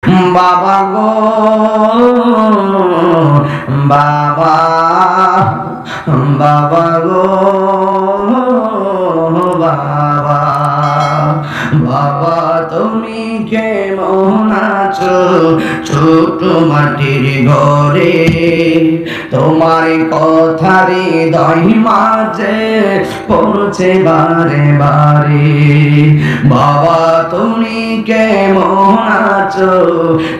বাবা গো বাবা, বাবা গো বাবা, বাবা তুমি কেমন আছো ছোট মাটির ঘরে? তোমার কথারে হৃদয় মাঝে পড়ছে বারে বারে। বাবা তুমি কেমন আছো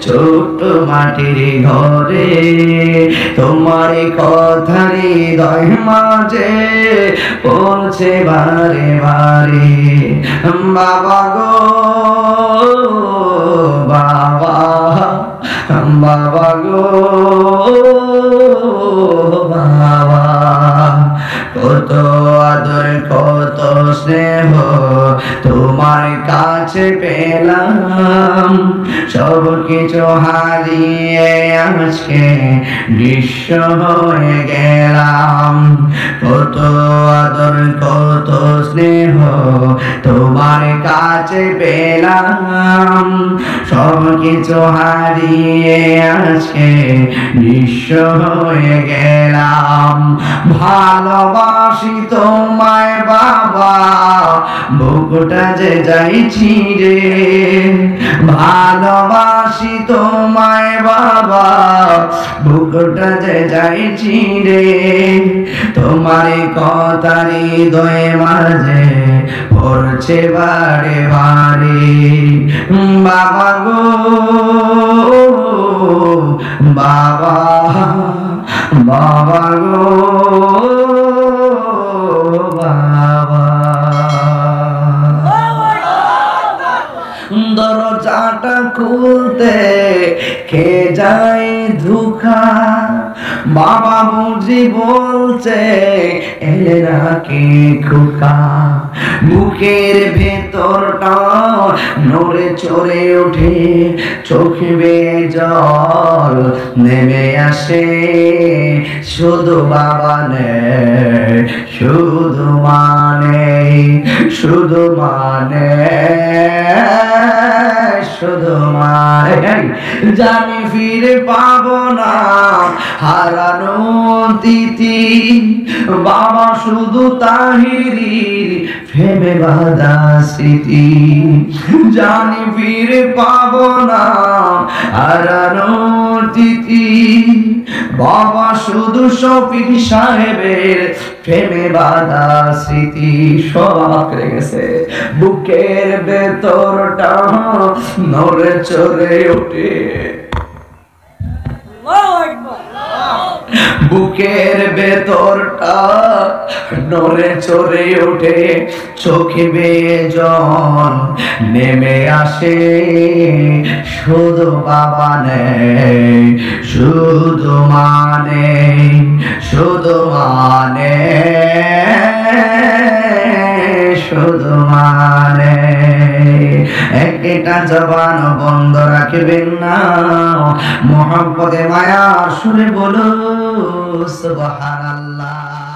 ছোট মাটির ঘরে? তোমার কথারে হৃদয় মাঝে পড়ছে বারে বারে। বাবা গো বাবা, বাবা গো বাবা, কত আদর কত স্নেহ তোমার কাছে পেলাম, সব কিছু হারিয়ে আজকে নিঃস্ব হয়ে গেলাম। কত আদর কত স্নেহ তোমার কাছে পেলাম, সব কিছু হারিয়ে আজকে নিঃস্ব হয়ে গেলাম। ভালোবাসি তোমায় বাবা, বুকটা যে যাইছি রে। ভালোবাসি তোমায় বাবা, বুকটা যে যাইছি রে। তোমার কথার হৃদয় মাঝে পড়ছে বারে বারে। বাবা গো বাবা, বাবা গো বাবা। দরজাটা খুলতে কে যায় ধোঁকা, বাবা বুঝি বলছে এলে নাকি খোকা। বুকের ভেতরটা নড়ে চড়ে ওঠে, চোখে বেয়ে জল নেমে আসে। শুধু বাবা নেই, শুধু মানে, শুধু মানে, শুধু মানে। জানি ফিরে পাবো না হারানো তিথি, বাবা শুধু তাহিরির ফেমে বাঁধা স্মৃতি। জানি ফিরে পাবো না হারানো তিথি, বাবা শুধু শফিক সাহেবের প্রেমে বাঁধা স্মৃতি। সব আঁকড়ে গেছে, বুকের ভেতরটা নড়ে চড়ে ওঠে, বুকের ভেতরটা নড়ে চড়ে ওঠে, চোখে বেয়ে জল নেমে আসে। শুধু বাবা নেই, শুধু মানে, শুধু মানে, শুধু মানে। একটা জবান বন্ধ রাখবেন না, মোহাম্মদে মায়া সুরে বলো সুবহানাল্লাহ।